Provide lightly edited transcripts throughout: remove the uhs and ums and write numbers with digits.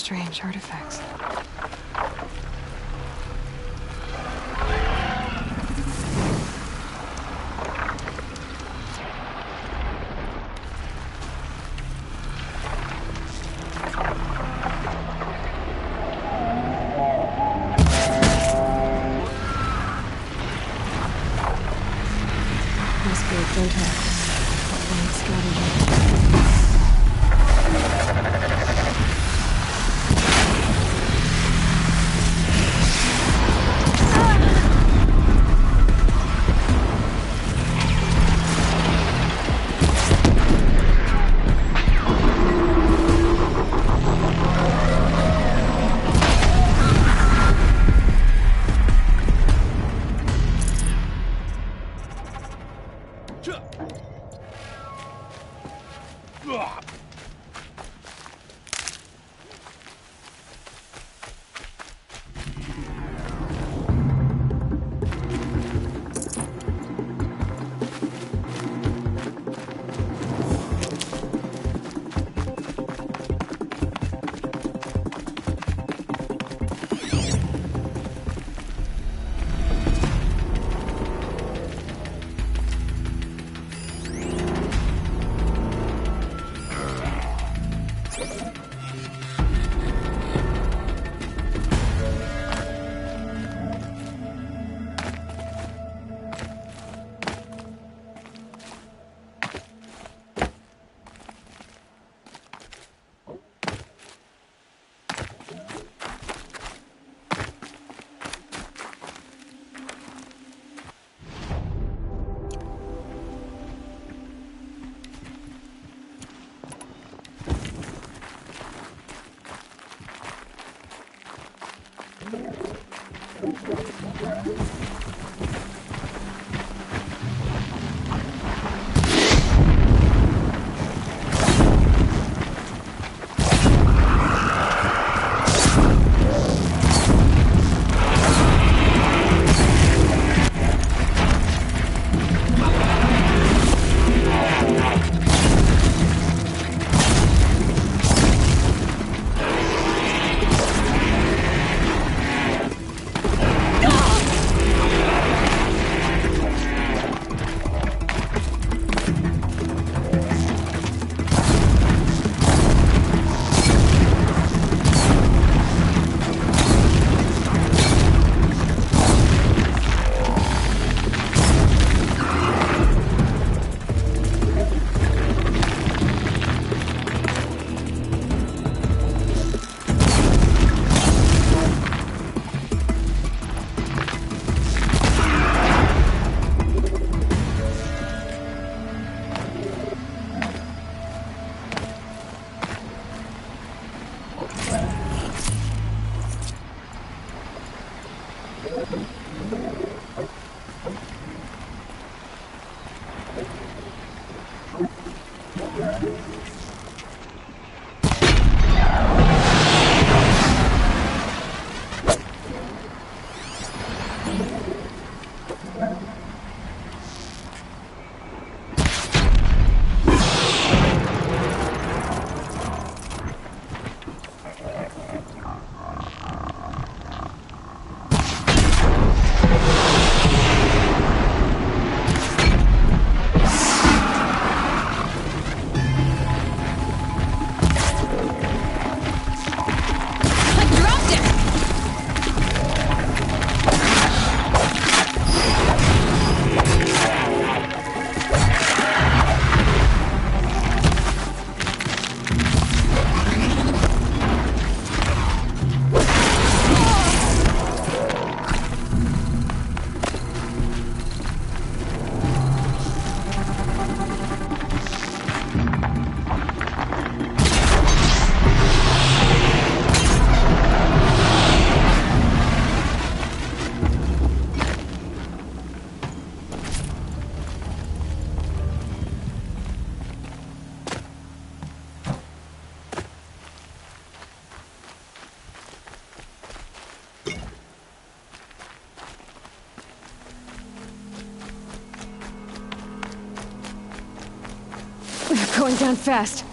strange artifacts. Must be a dental strategy. Going down fast.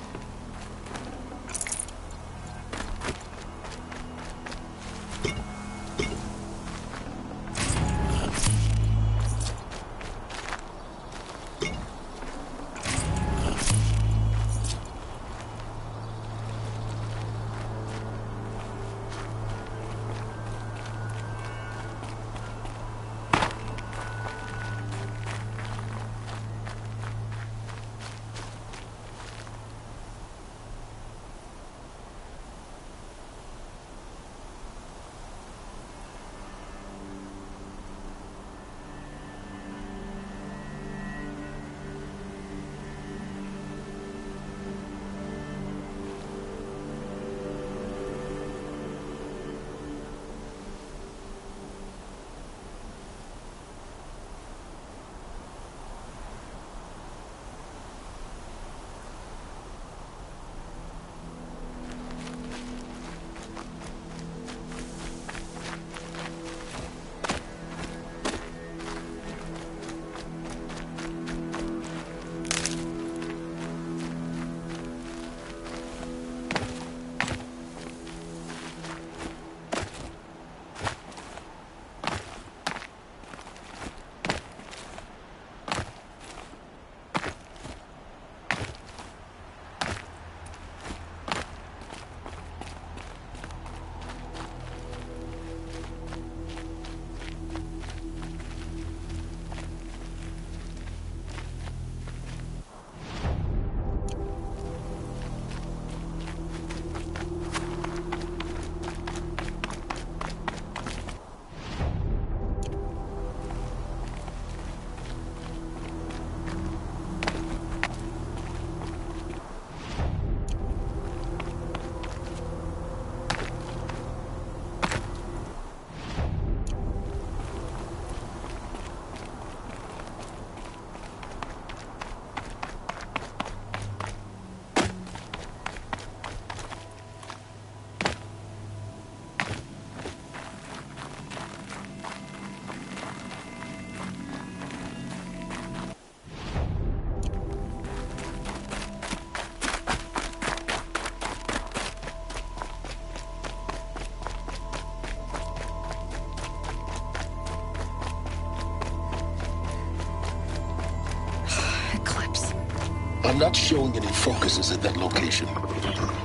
I'm not showing any focuses at that location.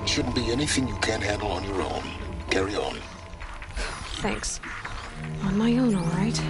Shouldn't be anything you can't handle on your own. Carry on. Thanks. On my own, all right.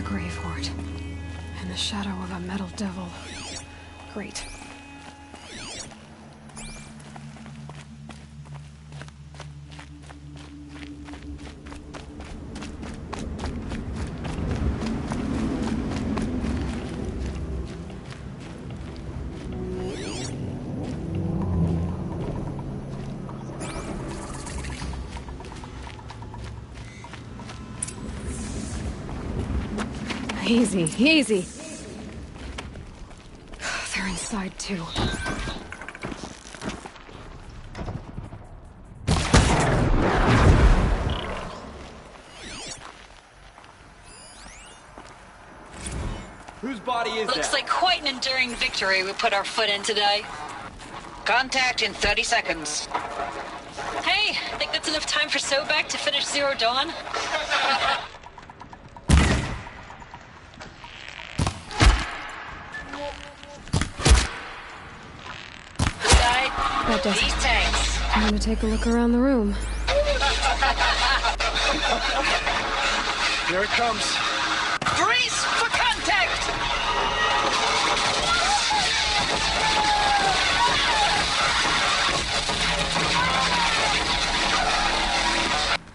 Grave hoard. In the shadow of a metal devil. Great. Easy, easy. They're inside too. Whose body is that? Looks like quite an enduring victory we put our foot in today. Contact in 30 seconds. Hey, think that's enough time for Sobek to finish Zero Dawn? That does it. These tanks. I'm gonna take a look around the room. Here it comes. Brace for contact!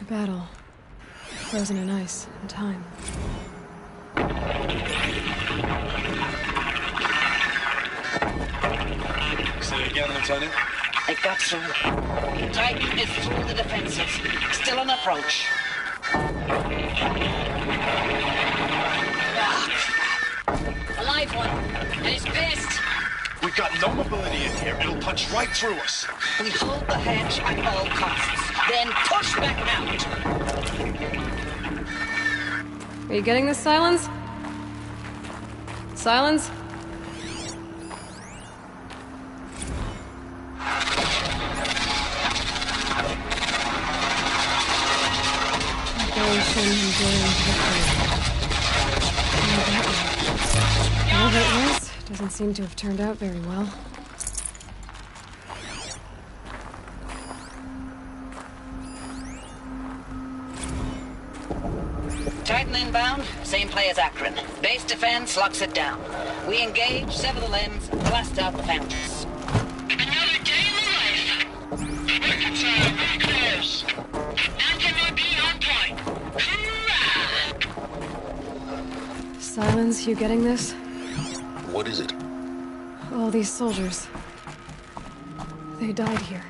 A battle. Frozen in ice and time. Say it again, Lieutenant. I got through. Titan is through the defenses. Still on approach. A live one. And he's pissed. We've got no mobility in here. It'll punch right through us. We hold the hedge at all costs. Then push back out. Are you getting this, Silence? Silence? Operation Enduring Victory. Whatever it was, doesn't seem to have turned out very well. Titan inbound, same play as Akron. Base defense locks it down. We engage, sever the limbs, blast out the fountains. Another day in the life. Reconcile, very close. Anti-MB on point. Hoorah! Silence, you getting this? What is it? All these soldiers. They died here.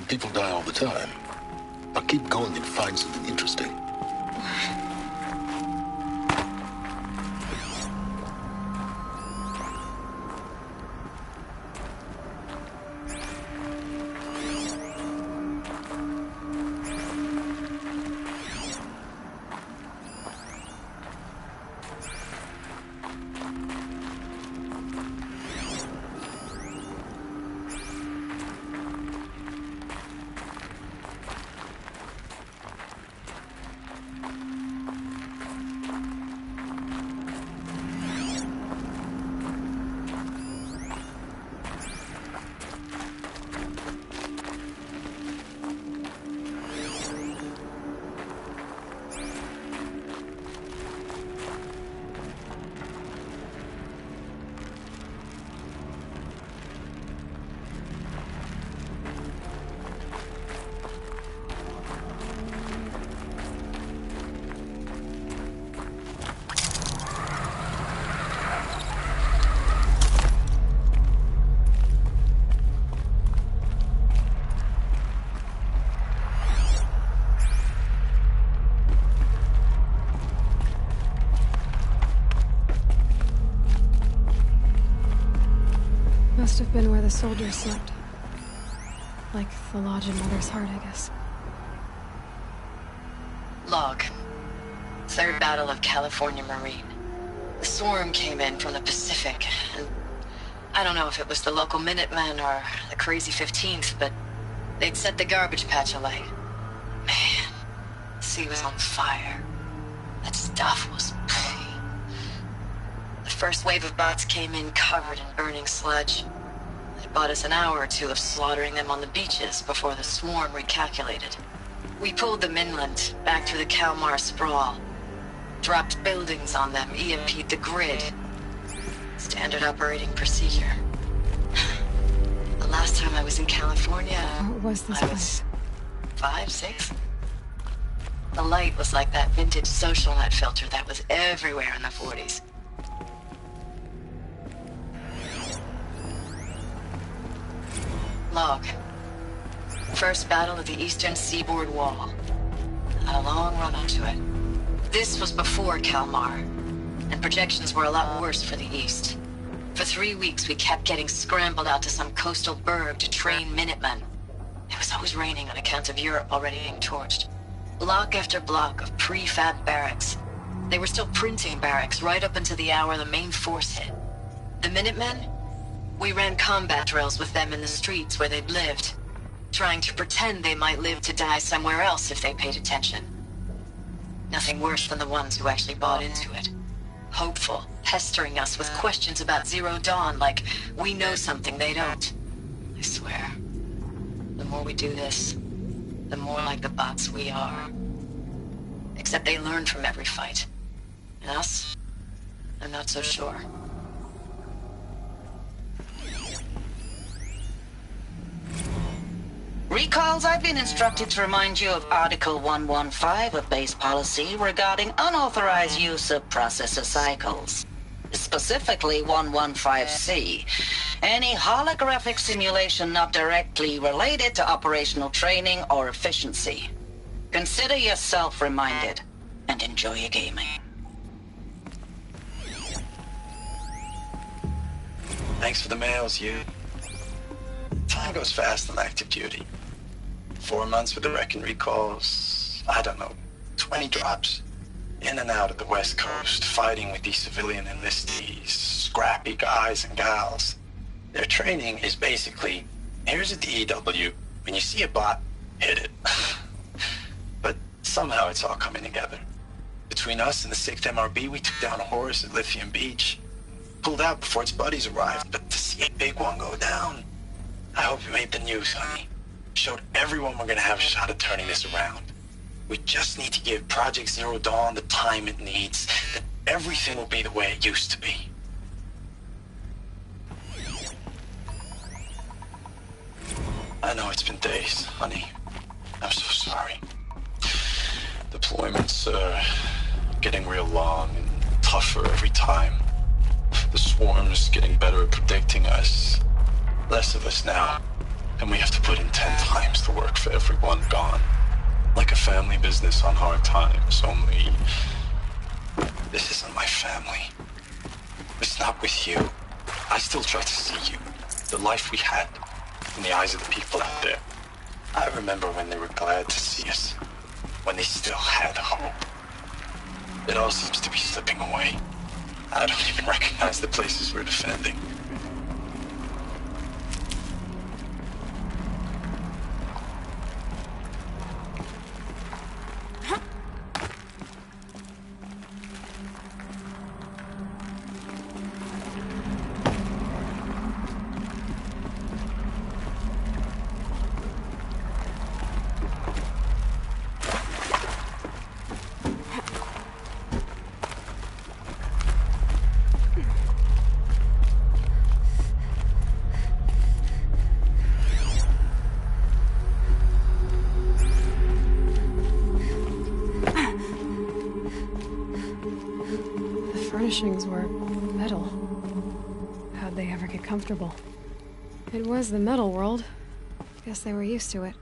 People die all the time. Now keep going and find something interesting. Must have been where the soldiers slept. Like the lodge in Mother's Heart, I guess. Log. Third Battle of California Marine. The swarm came in from the Pacific, and I don't know if it was the local Minutemen or the crazy 15th, but they'd set the garbage patch alight. Man, the sea was on fire. That stuff was... The first wave of bots came in covered in burning sludge. It bought us an hour or two of slaughtering them on the beaches before the swarm recalculated. We pulled them inland, back through the Kalmar sprawl. Dropped buildings on them, EMP'd the grid. Standard operating procedure. The last time I was in California... What was this I place? was 5, 6? The light was like that vintage social net filter that was everywhere in the 40s. Log. First battle of the eastern seaboard wall. Had a long run onto it. This was before Kalmar, and projections were a lot worse for the east. For 3 weeks, we kept getting scrambled out to some coastal burg to train Minutemen. It was always raining on account of Europe already being torched. Block after block of prefab barracks. They were still printing barracks right up until the hour the main force hit. The Minutemen? We ran combat drills with them in the streets where they'd lived, trying to pretend they might live to die somewhere else if they paid attention. Nothing worse than the ones who actually bought into it. Hopeful, pestering us with questions about Zero Dawn like we know something they don't. I swear, the more we do this, the more like the bots we are. Except they learn from every fight. And us? I'm not so sure. Recalls, I've been instructed to remind you of Article 115 of base policy regarding unauthorized use of processor cycles. Specifically 115C. Any holographic simulation not directly related to operational training or efficiency. Consider yourself reminded, and enjoy your gaming. Thanks for the mails, you. Time goes fast on active duty. 4 months with the wreck and recalls, I don't know, 20 drops. In and out of the West Coast, fighting with these civilian enlistees, scrappy guys and gals. Their training is basically, here's a DEW, when you see a bot, hit it. But somehow it's all coming together. Between us and the 6th MRB, we took down a horse at Lithium Beach. Pulled out before its buddies arrived, but to see a big one go down, I hope you made the news, honey. Showed everyone we're gonna have a shot at turning this around. We just need to give Project Zero Dawn the time it needs, then everything will be the way it used to be. I know it's been days, honey. I'm so sorry. Deployments are getting real long and tougher every time. The swarm's getting better at predicting us. Less of us now. And we have to put in 10 times the work for everyone gone. Like a family business on hard times, only... This isn't my family. It's not with you. I still try to see you. The life we had in the eyes of the people out there. I remember when they were glad to see us. When they still had hope. It all seems to be slipping away. I don't even recognize the places we're defending. Furnishings were metal. How'd they ever get comfortable? It was the metal world. Guess they were used to it.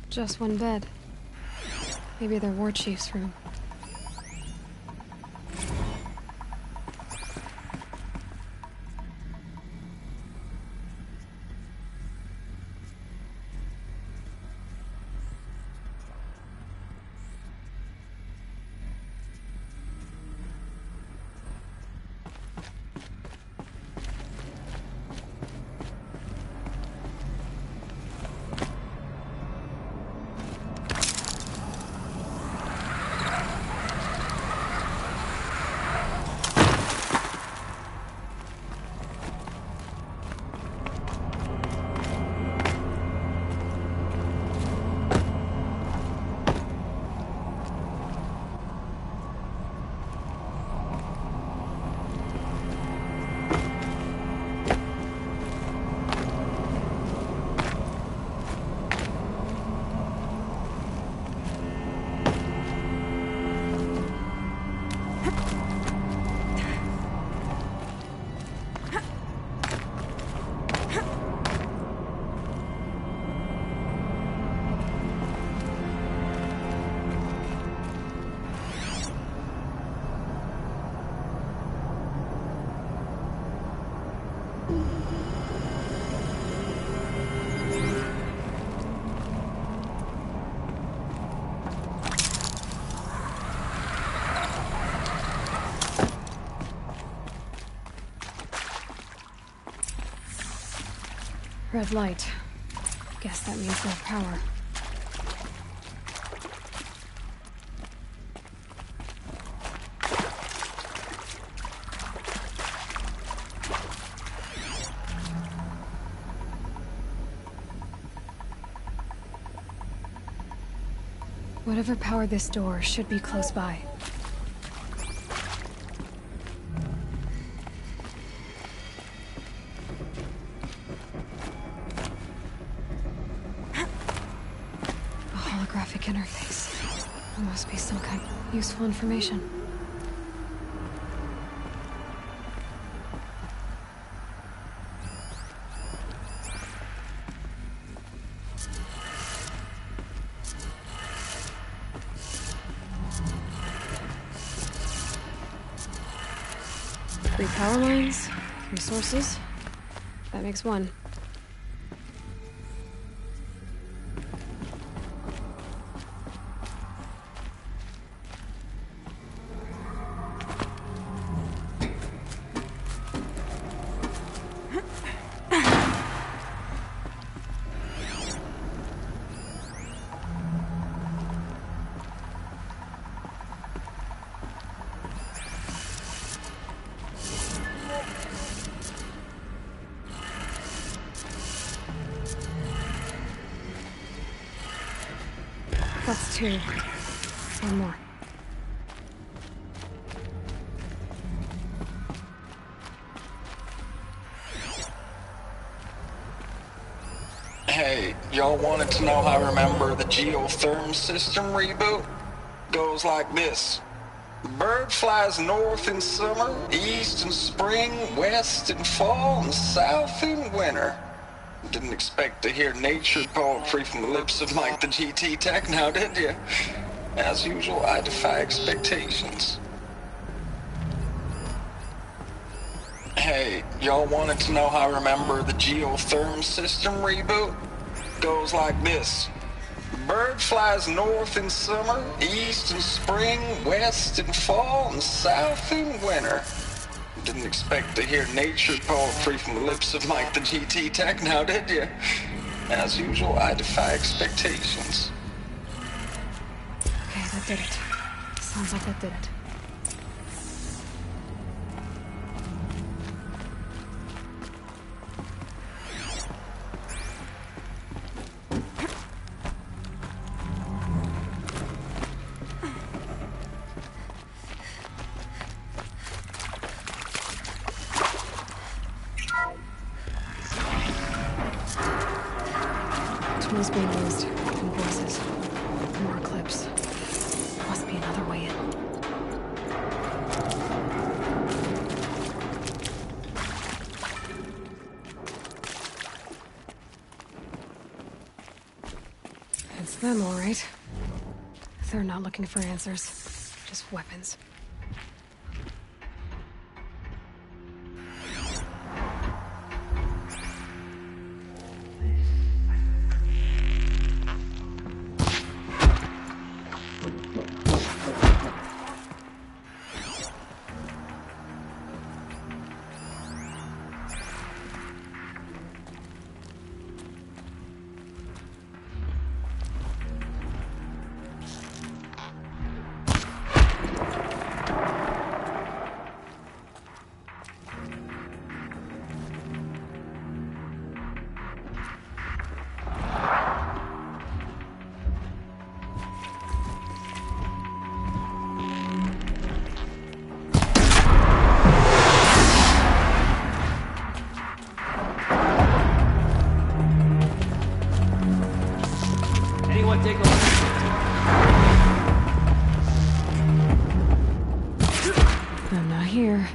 Just one bed. Maybe the war chief's room. Red light. Guess that means more power. Whatever powered this door should be close by. Interface. There must be some kind of useful information. Three power lines, three sources. That makes one. That's 2. One more. Hey, y'all wanted to know how I remember the geotherm system reboot? Goes like this. Bird flies north in summer, east in spring, west in fall, and south in winter. Didn't expect to hear nature poetry from the lips of Mike the GT Tech now, did you? As usual, I defy expectations. Hey, y'all wanted to know how I remember the geotherm system reboot? Goes like this. Bird flies north in summer, east in spring, west in fall, and south in winter. Didn't expect to hear nature poetry from the lips of Mike the GT Tech now, did you? As usual, I defy expectations. Okay, that did it. Sounds like that did it. Tools being used, and voices. More clips. Must be another way in. It's them, all right. They're not looking for answers, just weapons. Take a look. I'm not here.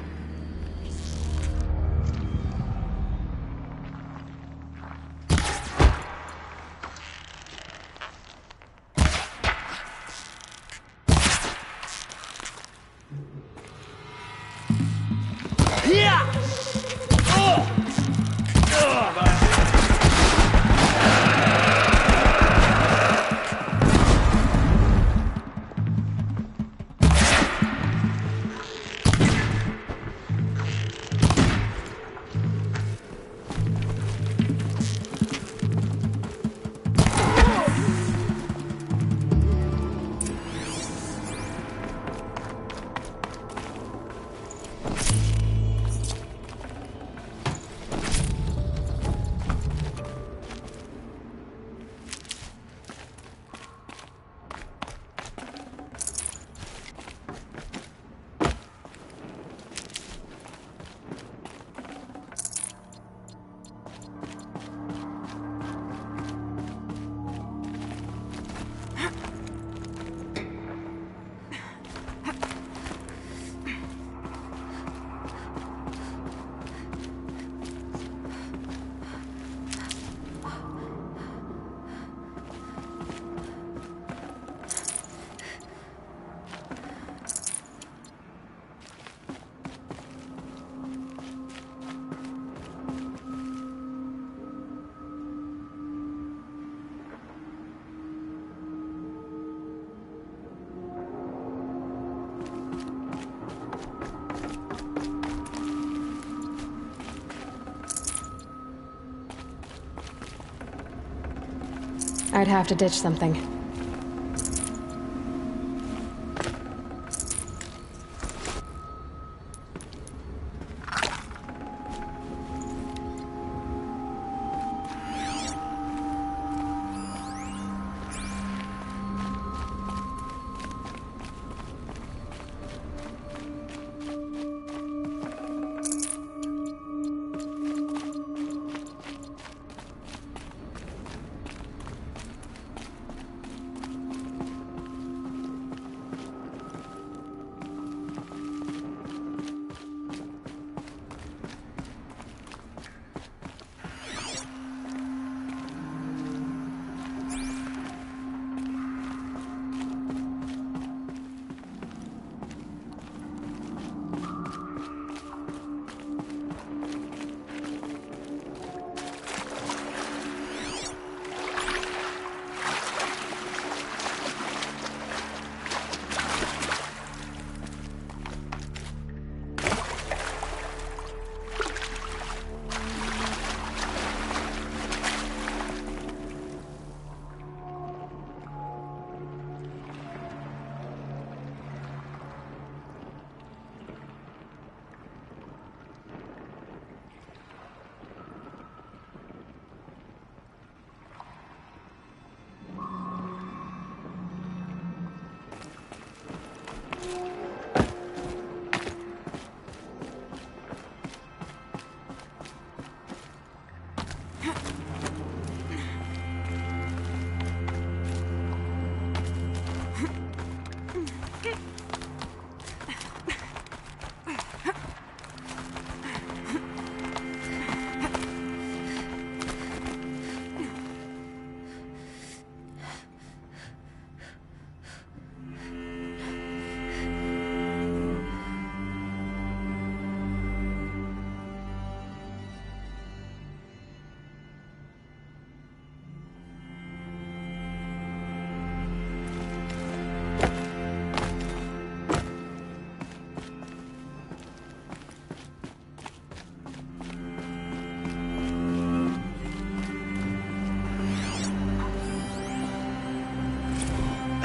I'd have to ditch something.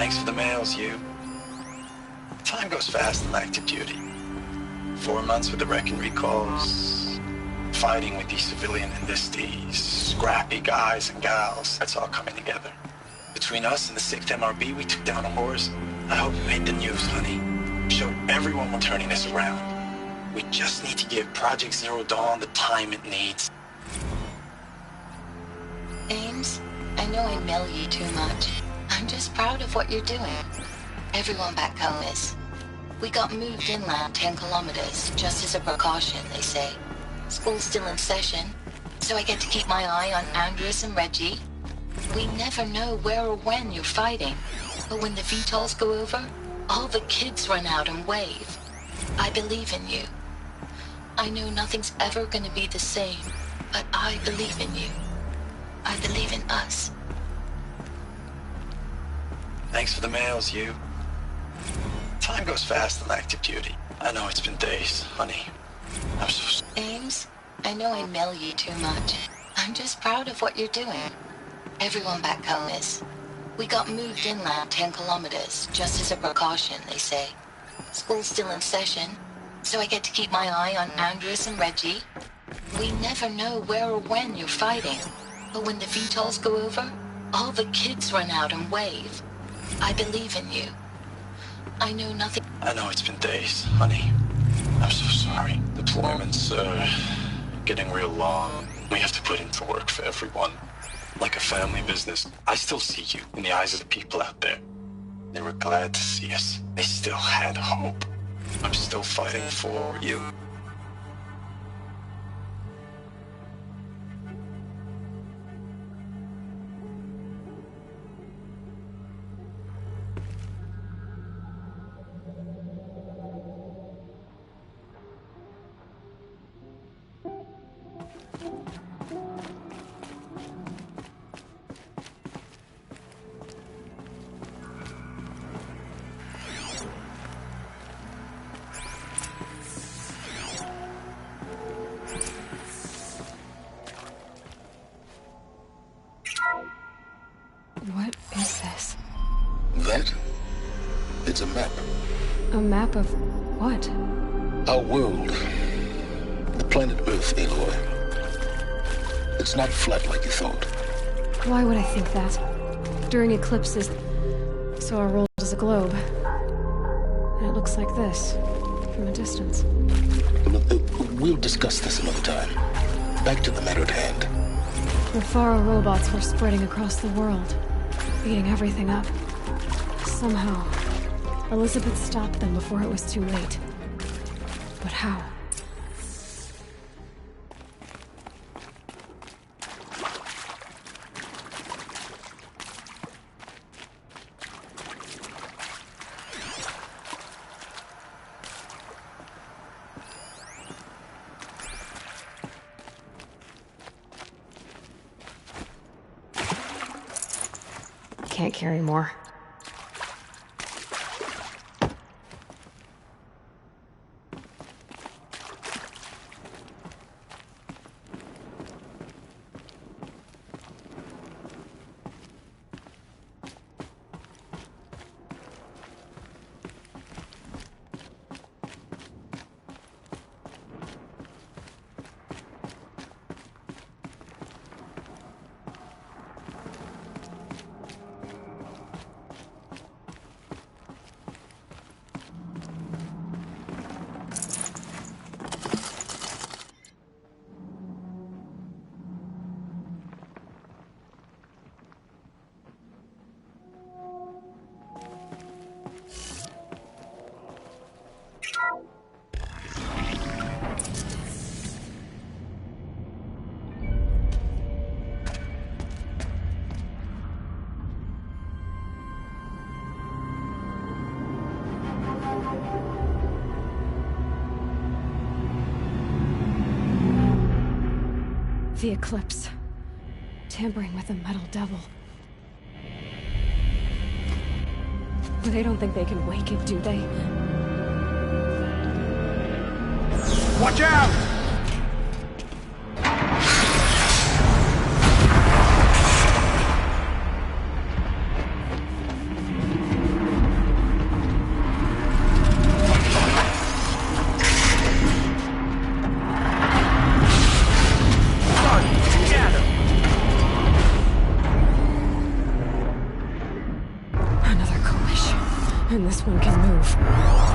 Thanks for the mails, you. Time goes fast in active duty. 4 months with the wrecking recalls, fighting with these civilian enlistees, scrappy guys and gals. That's all coming together. Between us and the 6th MRB, we took down a horse. I hope it made the news, honey. Showed everyone we're turning this around. We just need to give Project Zero Dawn the time it needs. Ames, I know I mail you too much. I'm just proud of what you're doing. Everyone back home is. We got moved inland 10 kilometers, just as a precaution, they say. School's still in session, so I get to keep my eye on Andres and Reggie. We never know where or when you're fighting, but when the VTOLs go over, all the kids run out and wave. I believe in you. I know nothing's ever gonna be the same, but I believe in you. I believe in us. Thanks for the mails, you. Time goes fast in active duty. I know it's been days, honey. I'm so... Ames, I know I mail you too much. I'm just proud of what you're doing. Everyone back home is. We got moved inland 10 kilometers, just as a precaution, they say. School's still in session, so I get to keep my eye on Andres and Reggie. We never know where or when you're fighting, but when the VTOLs go over, all the kids run out and wave. I believe in you. I know nothing... I know it's been days, honey. I'm so sorry. Deployments, getting real long. We have to put into work for everyone. Like a family business. I still see you in the eyes of the people out there. They were glad to see us. They still had hope. I'm still fighting for you. What is this? That? It's a map. A map of what? Our world. The planet Earth, Aloy. It's not flat like you thought. Why would I think that? During eclipses, so our world is a globe. And it looks like this, from a distance. We'll discuss this another time. Back to the matter at hand. The Faro robots were spreading across the world, eating everything up. Somehow, Elizabeth stopped them before it was too late. But how? Can't carry more. The eclipse. Tampering with the metal devil. But they don't think they can wake it, do they? Watch out! this one can move.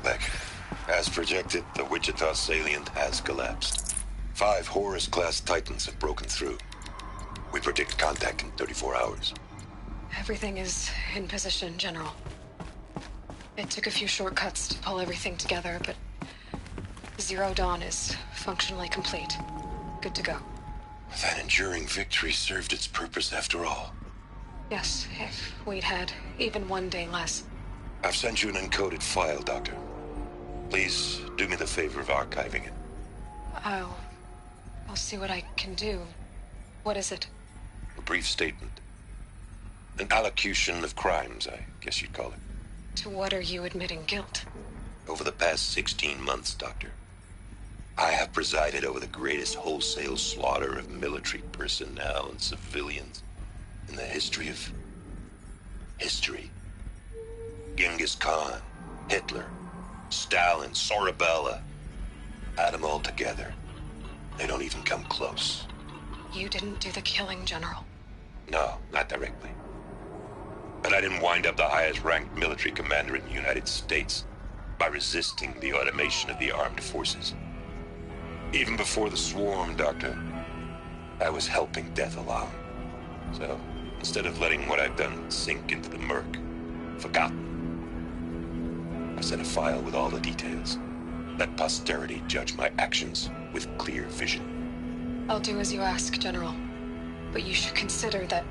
Sobek. As projected, the Wichita salient has collapsed. 5 Horus-class Titans have broken through. We predict contact in 34 hours. Everything is in position, General. It took a few shortcuts to pull everything together, but Zero Dawn is functionally complete. Good to go. That enduring victory served its purpose after all. Yes, if we'd had even one day less. I've sent you an encoded file, Doctor. Please do me the favor of archiving it. I'll see what I can do. What is it? A brief statement. An allocution of crimes, I guess you'd call it. To what are you admitting guilt? Over the past 16 months, Doctor, I have presided over the greatest wholesale slaughter of military personnel and civilians in the history of history. Genghis Khan, Hitler, Stalin, Sorabella. Add them all together. They don't even come close. You didn't do the killing, General. No, not directly. But I didn't wind up the highest-ranked military commander in the United States by resisting the automation of the armed forces. Even before the swarm, Doctor, I was helping death along. So, instead of letting what I've done sink into the murk, forgotten, I sent a file with all the details. Let posterity judge my actions with clear vision. I'll do as you ask, General. But you should consider that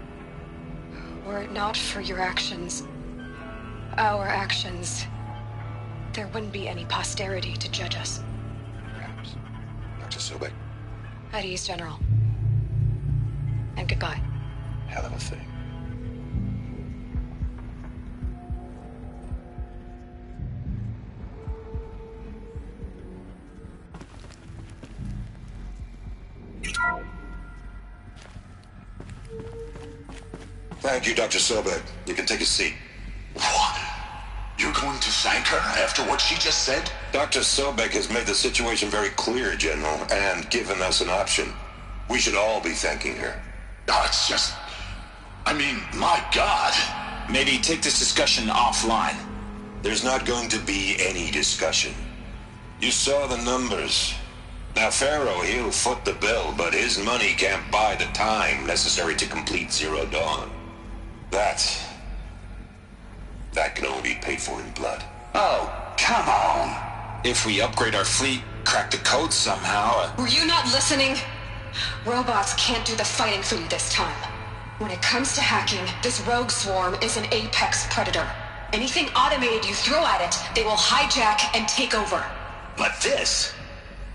were it not for your actions, our actions, there wouldn't be any posterity to judge us. Perhaps. Dr. Sobek. At ease, General. And goodbye. Hell of a thing. Thank you, Dr. Sobek. You can take a seat. What? You're going to thank her after what she just said? Dr. Sobek has made the situation very clear, General, and given us an option. We should all be thanking her. No, it's just... I mean, my God. Maybe take this discussion offline. There's not going to be any discussion. You saw the numbers. Now, Pharaoh, he'll foot the bill, but his money can't buy the time necessary to complete Zero Dawn. That can only be paid for in blood. Oh, come on. If we upgrade our fleet, crack the code somehow... Were you not listening? Robots can't do the fighting for you this time. When it comes to hacking, this rogue swarm is an apex predator. Anything automated you throw at it, they will hijack and take over. But this...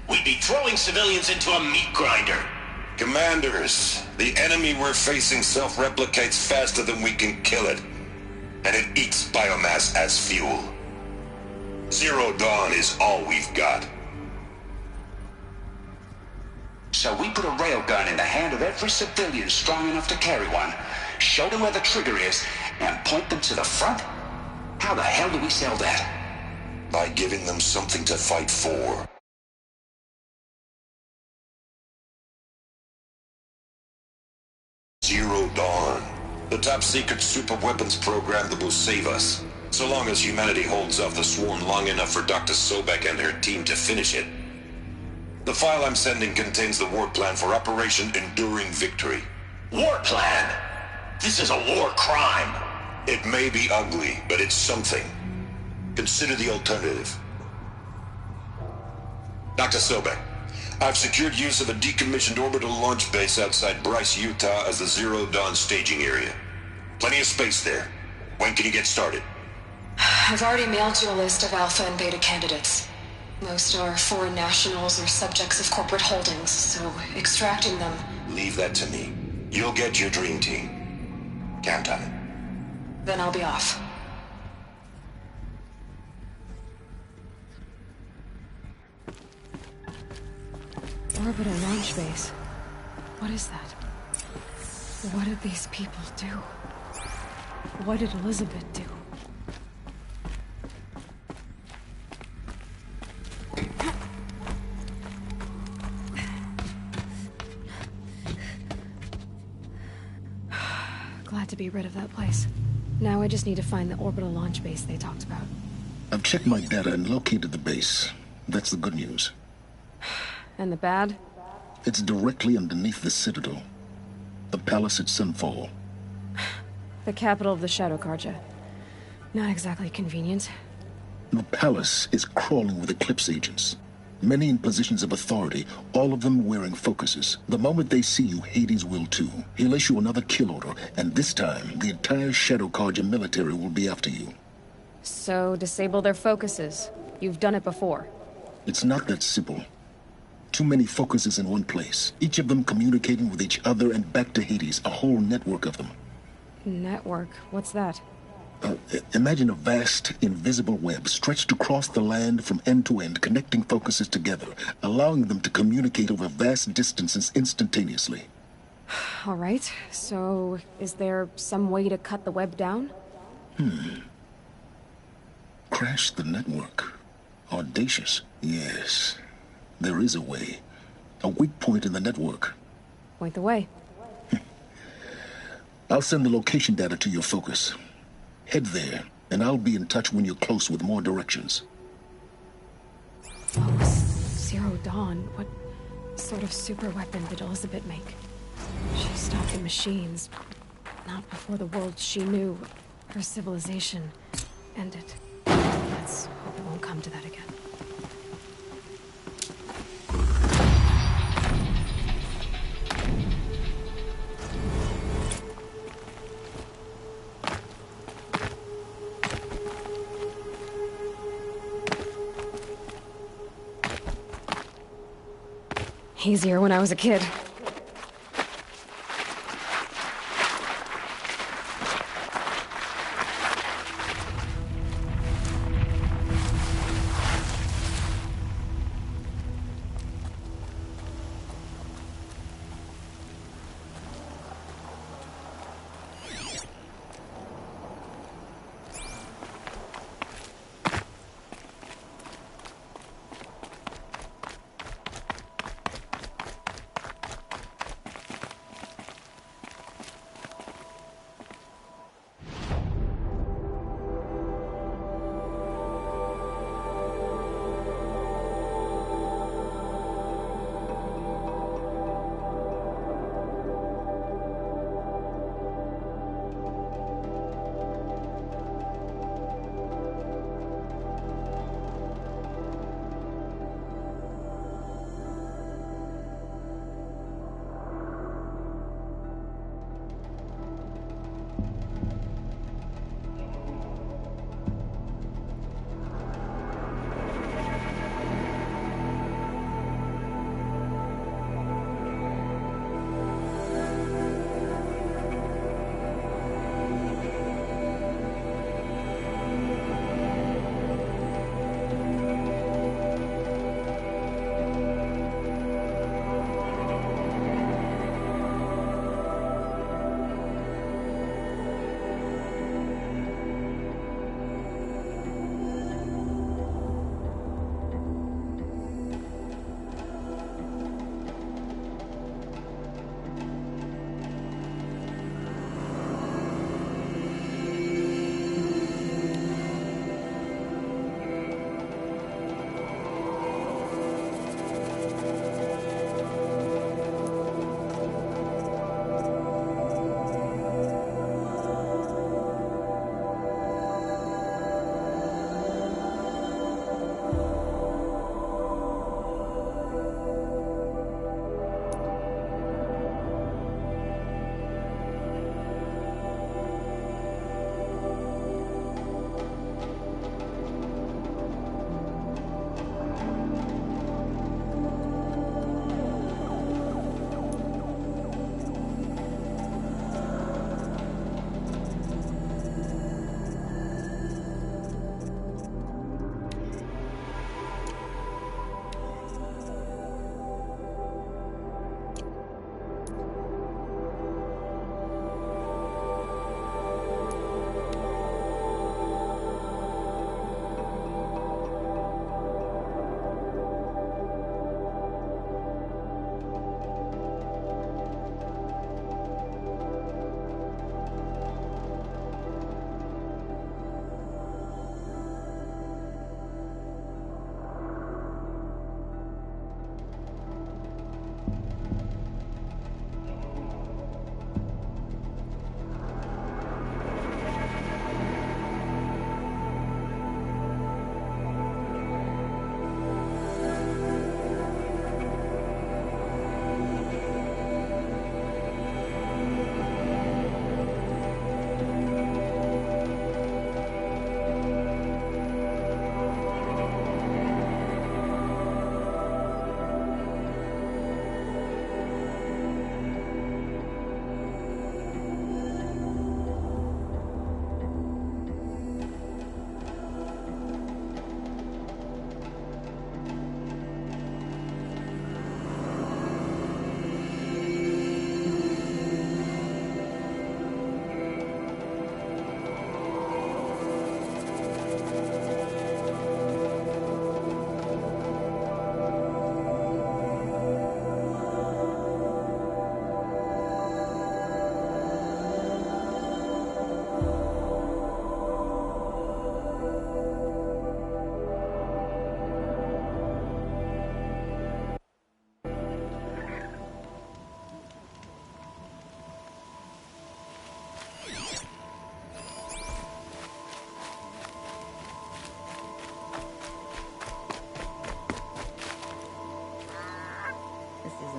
we'd be throwing civilians into a meat grinder. Commanders, the enemy we're facing self-replicates faster than we can kill it. And it eats biomass as fuel. Zero Dawn is all we've got. So we put a railgun in the hand of every civilian strong enough to carry one, show them where the trigger is, and point them to the front? How the hell do we sell that? By giving them something to fight for. Zero Dawn. The top-secret super-weapons program that will save us. So long as humanity holds off the swarm long enough for Dr. Sobek and her team to finish it. The file I'm sending contains the war plan for Operation Enduring Victory. War plan? This is a war crime. It may be ugly, but it's something. Consider the alternative. Dr. Sobek, I've secured use of a decommissioned orbital launch base outside Bryce, Utah as the Zero Dawn staging area. Plenty of space there. When can you get started? I've already mailed you a list of Alpha and Beta candidates. Most are foreign nationals or subjects of corporate holdings, so extracting them... Leave that to me. You'll get your dream team. Count on it. Then I'll be off. Orbital launch base. What is that? What did these people do? What did Elizabeth do? Glad to be rid of that place. Now I just need to find the orbital launch base they talked about. I've checked my data and located the base. That's the good news. And the bad? It's directly underneath the Citadel. The palace at Sunfall. The capital of the Shadow Carja. Not exactly convenient. The palace is crawling with Eclipse agents. Many in positions of authority, all of them wearing focuses. The moment they see you, Hades will too. He'll issue another kill order, and this time, the entire Shadow Carja military will be after you. So, disable their focuses. You've done it before. It's not that simple. Too many focuses in one place, each of them communicating with each other and back to Hades, a whole network of them. Network? What's that? Imagine a vast, invisible web stretched across the land from end to end, connecting focuses together, allowing them to communicate over vast distances instantaneously. All right, so is there some way to cut the web down? Crash the network. Audacious. Yes, there is a way. A weak point in the network. Point the way. I'll send the location data to your focus. Head there, and I'll be in touch when you're close with more directions. Oh, Zero Dawn. What sort of super weapon did Elizabeth make? She stopped the machines. Not before the world she knew, her civilization, ended. Let's hope it won't come to that again. Easier when I was a kid.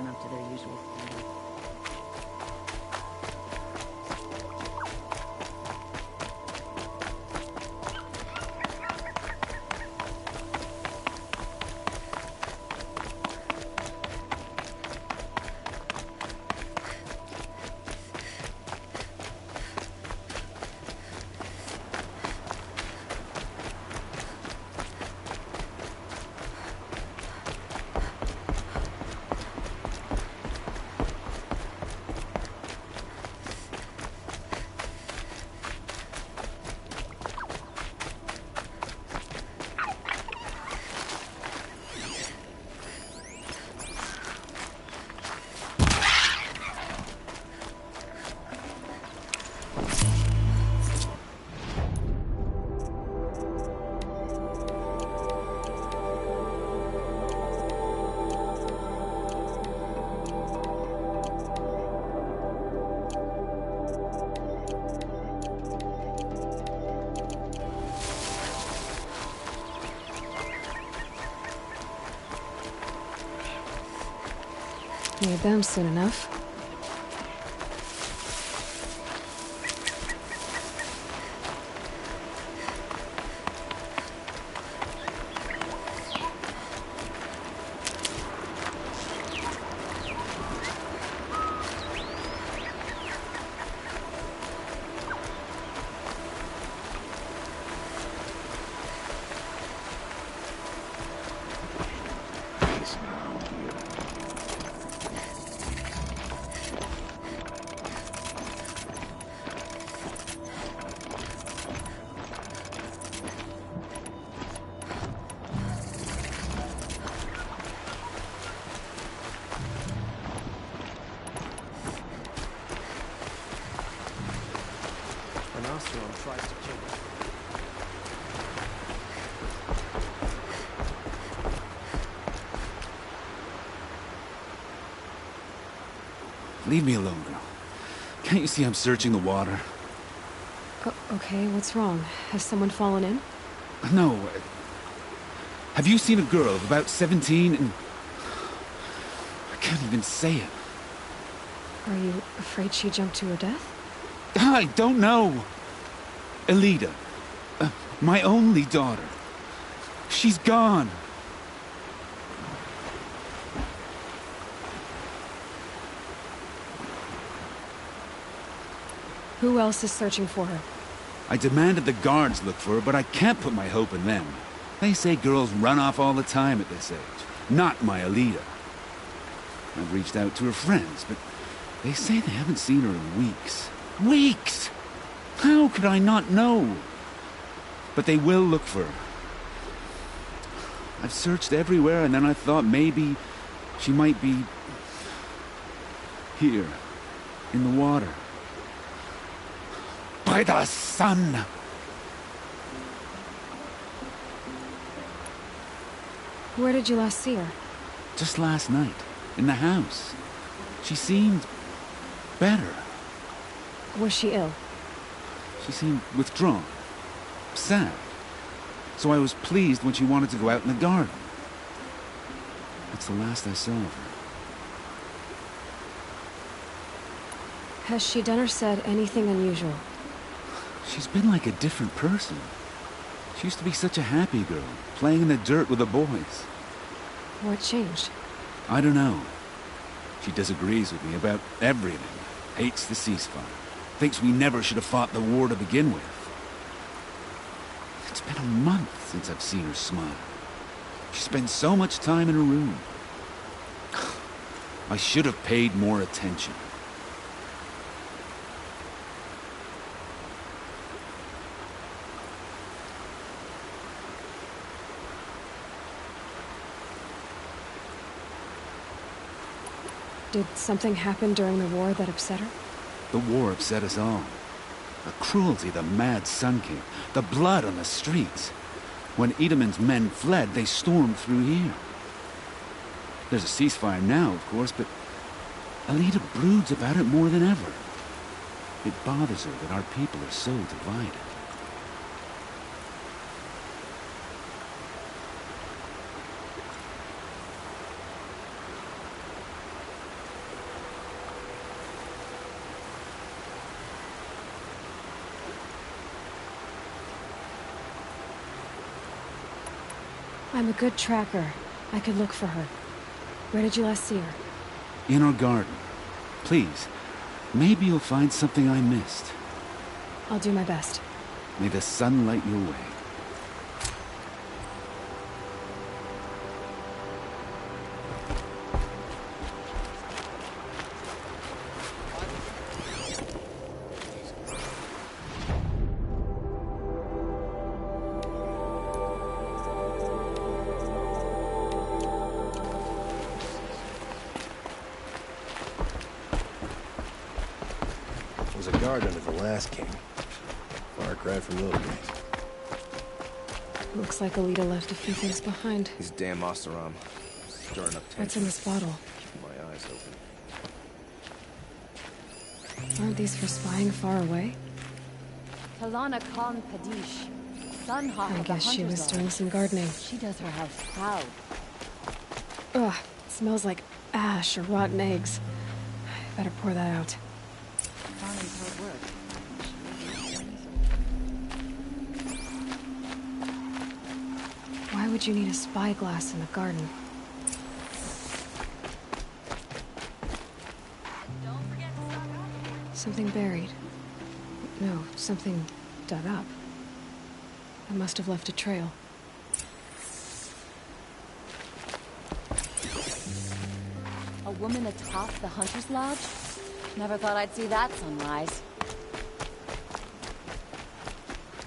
wasn't up to their usual standard. Need them soon enough. Tries to kill us. Leave me alone, girl. Can't you see I'm searching the water? Okay, what's wrong? Has someone fallen in? No. Have you seen a girl of about 17 and... I can't even say it. Are you afraid she jumped to her death? I don't know. Elida. My only daughter. She's gone. Who else is searching for her? I demanded the guards look for her, but I can't put my hope in them. They say girls run off all the time at this age. Not my Elida. I've reached out to her friends, but they say they haven't seen her in weeks. Weeks! How could I not know? But they will look for her. I've searched everywhere, and then I thought maybe she might be... here, in the water. By the sun! Where did you last see her? Just last night, in the house. She seemed... better. Was she ill? She seemed withdrawn. Sad. So I was pleased when she wanted to go out in the garden. That's the last I saw of her. Has she done or said anything unusual? She's been like a different person. She used to be such a happy girl, playing in the dirt with the boys. What changed? I don't know. She disagrees with me about everything. Hates the ceasefire. Thinks we never should have fought the war to begin with. It's been a month since I've seen her smile. She spends so much time in her room. I should have paid more attention. Did something happen during the war that upset her? The war upset us all. The cruelty the mad Sun King, the blood on the streets. When Itaman's men fled, they stormed through here. There's a ceasefire now, of course, but Elida broods about it more than ever. It bothers her that our people are so divided. I'm a good tracker. I could look for her. Where did you last see her? In our garden. Please, maybe you'll find something I missed. I'll do my best. May the sun light your way. Was a guard under the last king. Far cry from those days. Looks like Alita left a few things behind. These damn Oseram. Stirring up tension. What's in this bottle? Keeping my eyes open. Aren't these for spying far away? Talana Khan Padish. Sunhawk I guess she was doing some gardening. She does her house proud. Ugh, it smells like ash or rotten eggs. I better pour that out. Farming's hard work. Why would you need a spyglass in the garden? Something buried. No, something dug up. I must have left a trail. A woman atop the Hunter's Lodge? Never thought I'd see that sunrise.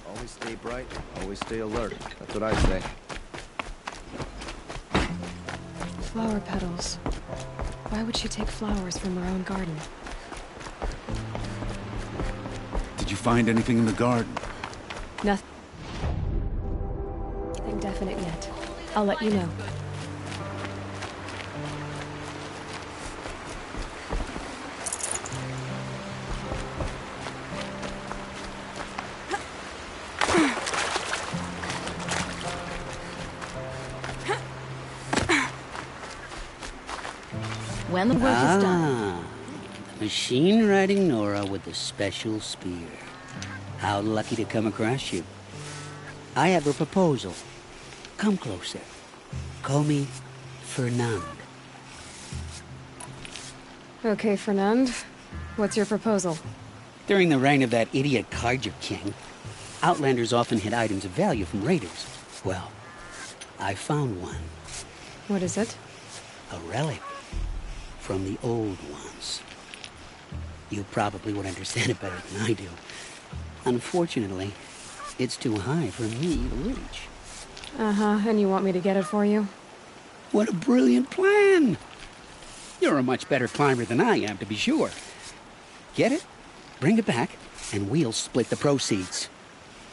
Always stay bright, always stay alert. That's what I say. Flower petals. Why would she take flowers from her own garden? Did you find anything in the garden? Nothing definite yet. I'll let you know. When the work is done. Machine riding Nora with a special spear. How lucky to come across you. I have a proposal. Come closer. Call me Fernand. Okay, Fernand. What's your proposal? During the reign of that idiot Carja King, Outlanders often hid items of value from raiders. Well, I found one. What is it? A relic. From the old ones. You probably would understand it better than I do. Unfortunately, it's too high for me to reach. Uh-huh, and you want me to get it for you? What a brilliant plan! You're a much better climber than I am, to be sure. Get it, bring it back, and we'll split the proceeds.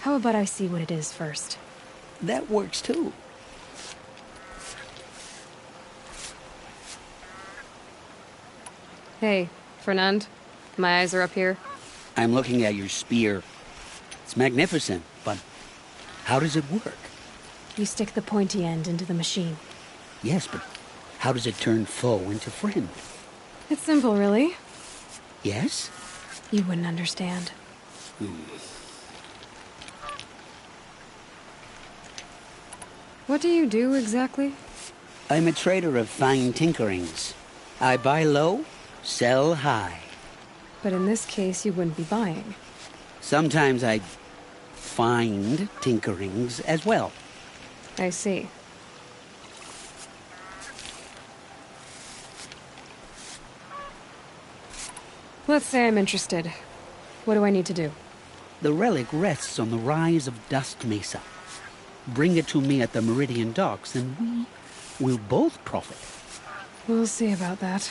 How about I see what it is first? That works too. Hey, Fernand. My eyes are up here. I'm looking at your spear. It's magnificent, but how does it work? You stick the pointy end into the machine. Yes, but how does it turn foe into friend? It's simple, really. Yes? You wouldn't understand. What do you do, exactly? I'm a trader of fine tinkerings. I buy low, sell high. But in this case, you wouldn't be buying. Sometimes I find tinkerings as well. I see. Let's say I'm interested. What do I need to do? The relic rests on the rise of Dust Mesa. Bring it to me at the Meridian docks, and we will both profit. We'll see about that.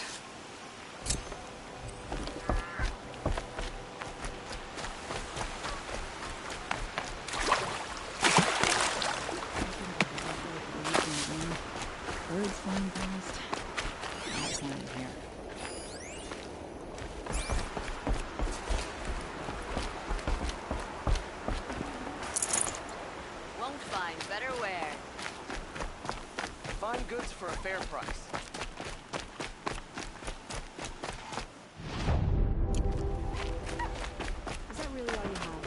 Birds flying past. That's one in here. Won't find better wear. Fine goods for a fair price. Is that really all you have?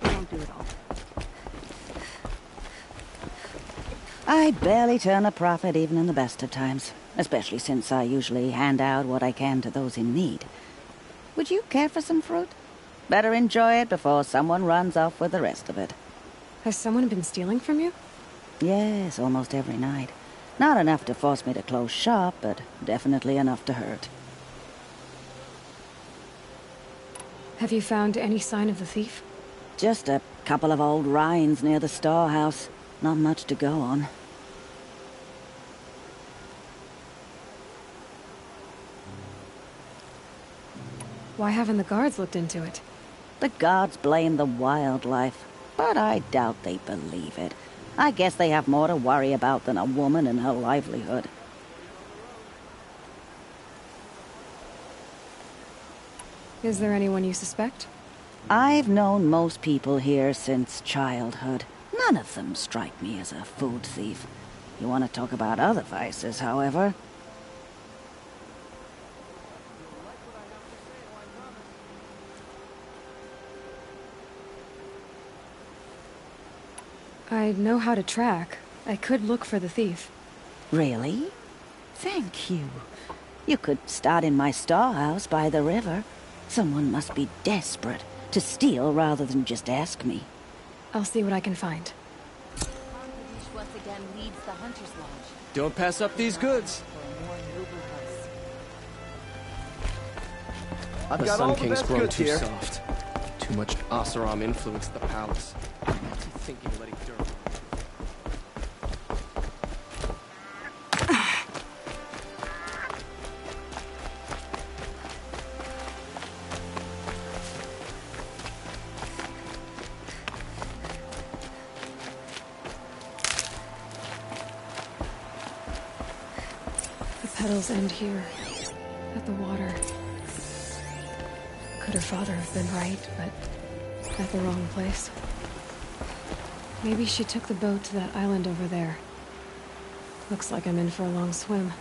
We don't do it all. I barely turn a profit even in the best of times, especially since I usually hand out what I can to those in need. Would you care for some fruit? Better enjoy it before someone runs off with the rest of it. Has someone been stealing from you? Yes, almost every night. Not enough to force me to close shop, but definitely enough to hurt. Have you found any sign of the thief? Just a couple of old rinds near the storehouse. Not much to go on. Why haven't the guards looked into it? The guards blame the wildlife, but I doubt they believe it. I guess they have more to worry about than a woman and her livelihood. Is there anyone you suspect? I've known most people here since childhood. None of them strike me as a food thief. You want to talk about other vices, however? I know how to track. I could look for the thief. Really? Thank you. You could start in my storehouse by the river. Someone must be desperate to steal rather than just ask me. I'll see what I can find. Once again leads the Hunter's Lodge. Don't pass up these goods. I've The got Sun all the King's best grown goods too here. soft. Too much Oseram influenced the palace. What's he thinking of letting dirt? The petals end here, at the water. Could her father have been right, but at the wrong place? Maybe she took the boat to that island over there. Looks like I'm in for a long swim.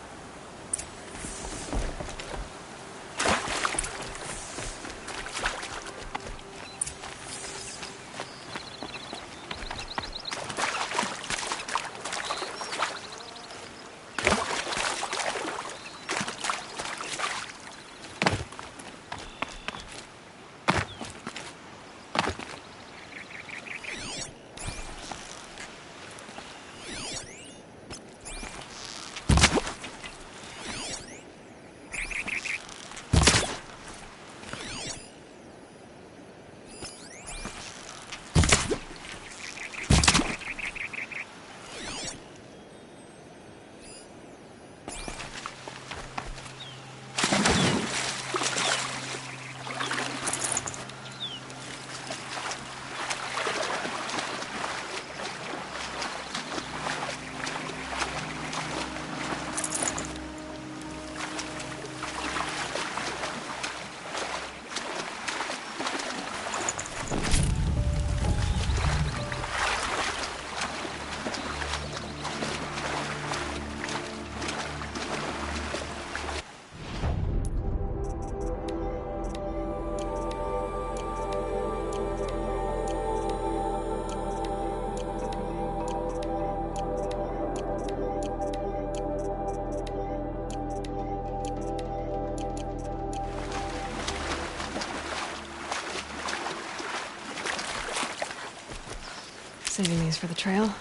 Saving these for the trail.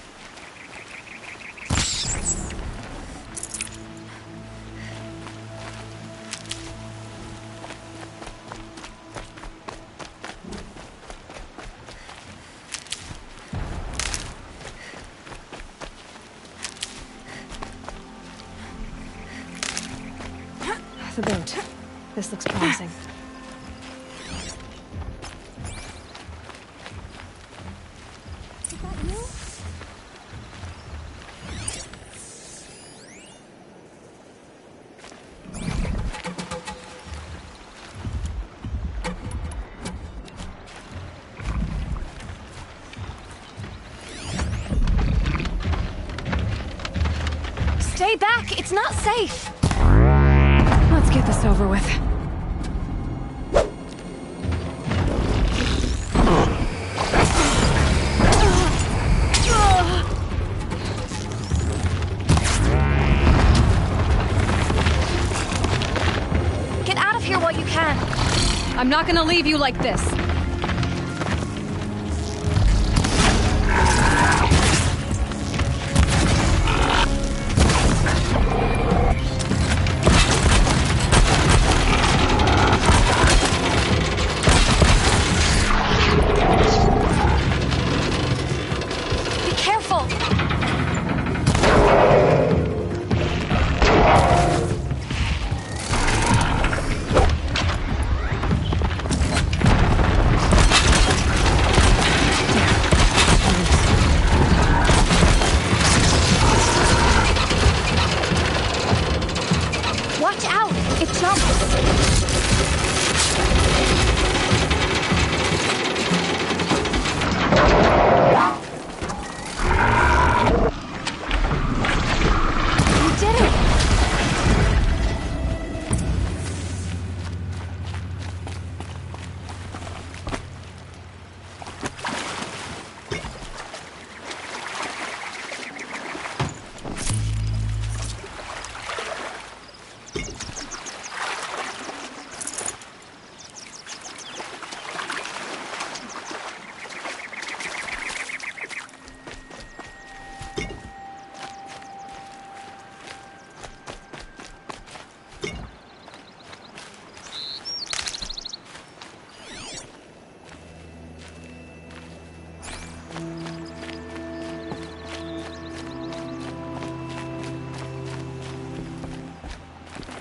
The boat. This looks promising. Stay back! It's not safe! Let's get this over with. here while you can. I'm not gonna leave you like this.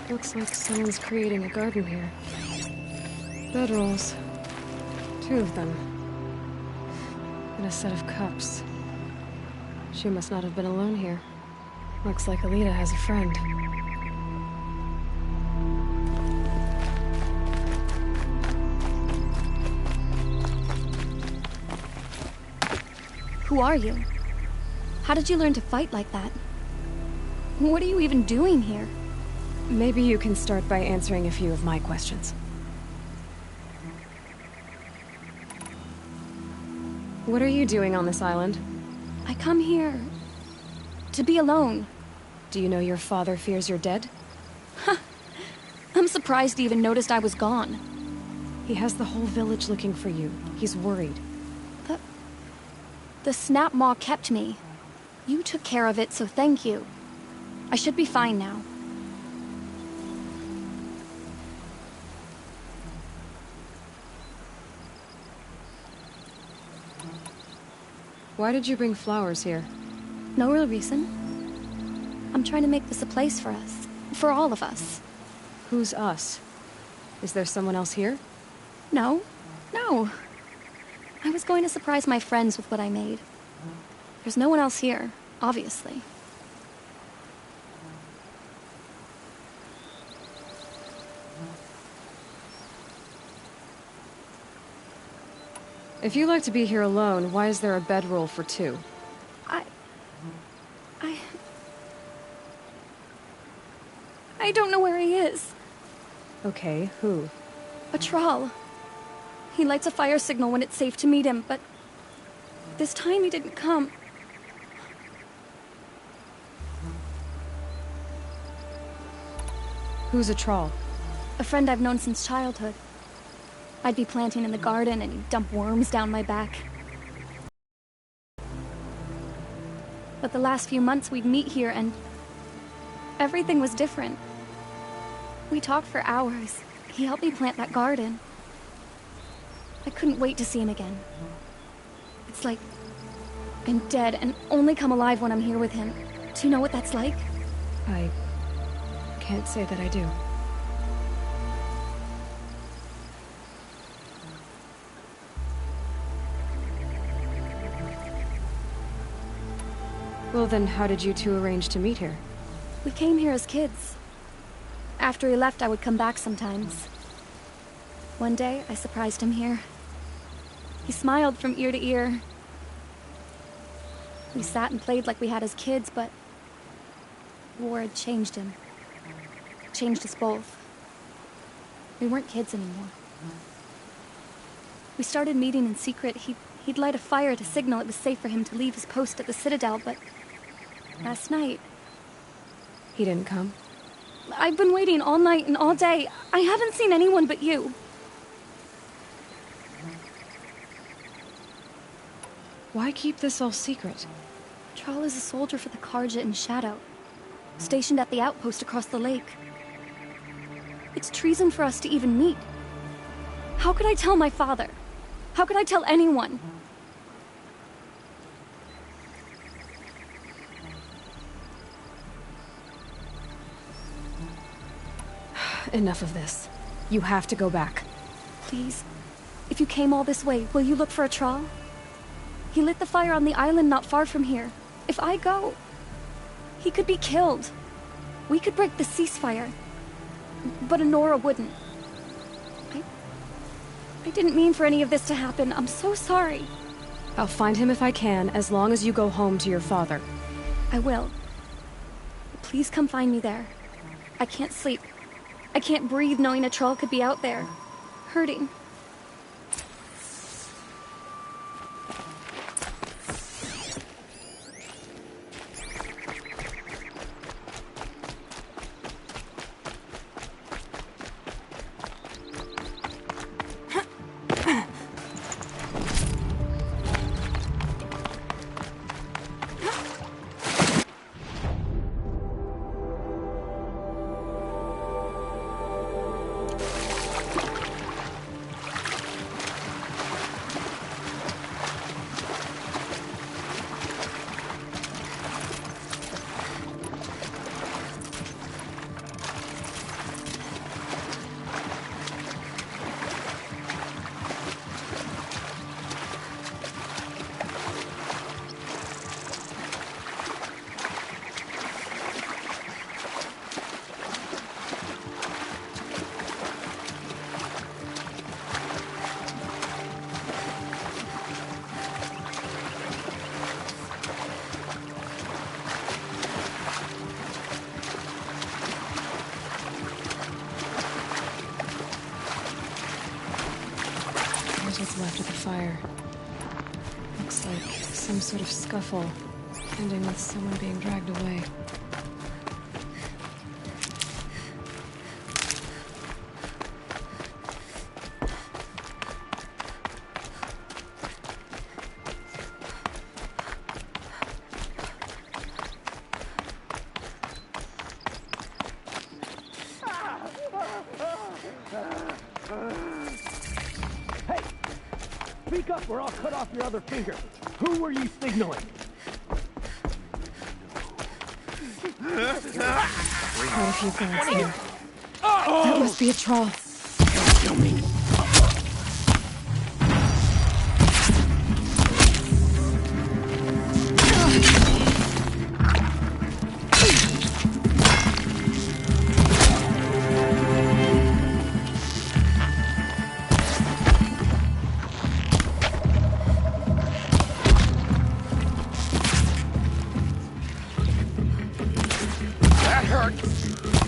Looks like someone's creating a garden here. Bedrolls. 2 of them. And a set of cups. She must not have been alone here. Looks like Alita has a friend. Who are you? How did you learn to fight like that? What are you even doing here? Maybe you can start by answering a few of my questions. What are you doing on this island? I come here to be alone. Do you know your father fears you're dead? Huh. I'm surprised he even noticed I was gone. He has the whole village looking for you. He's worried. The snap maw kept me. You took care of it, so thank you. I should be fine now. Why did you bring flowers here? No real reason. I'm trying to make this a place for us. For all of us. Who's us? Is there someone else here? No. No. I was going to surprise my friends with what I made. There's no one else here, obviously. If you like to be here alone, why is there a bedroll for 2? I don't know where he is. Okay, who? A troll. He lights a fire signal when it's safe to meet him, but this time he didn't come. Who's a troll? A friend I've known since childhood. I'd be planting in the garden and he'd dump worms down my back. But the last few months we'd meet here and everything was different. We talked for hours. He helped me plant that garden. I couldn't wait to see him again. It's like I'm dead and only come alive when I'm here with him. Do you know what that's like? I can't say that I do. Well then, how did you 2 arrange to meet here? We came here as kids. After he left, I would come back sometimes. One day, I surprised him here. He smiled from ear to ear. We sat and played like we had as kids, but war had changed him. Changed us both. We weren't kids anymore. We started meeting in secret. He'd light a fire to signal it was safe for him to leave his post at the Citadel, but last night... He didn't come? I've been waiting all night and all day. I haven't seen anyone but you. Why keep this all secret? Thrall is a soldier for the Karja in Shadow, stationed at the outpost across the lake. It's treason for us to even meet. How could I tell my father? How could I tell anyone? Enough of this. You have to go back. Please, if you came all this way, will you look for a Thrall? He lit the fire on the island not far from here. If I go, he could be killed. We could break the ceasefire, but Honora wouldn't. I didn't mean for any of this to happen. I'm so sorry. I'll find him if I can, as long as you go home to your father. I will. Please come find me there. I can't sleep. I can't breathe knowing a Thrall could be out there, hurting. What's left of the fire. Looks like some sort of scuffle, ending with someone being dragged away. Speak up or I'll cut off your other finger. Who were you signaling? Quite a few guards here. That must be a Thrall. Kill me.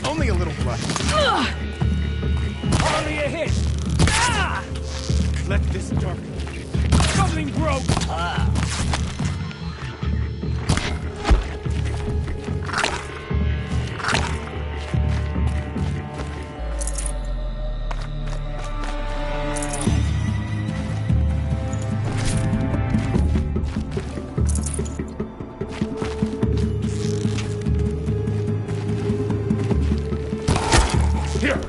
Only a little blood. Hardly a hit. Ah! Let this darken. Something broke. Here.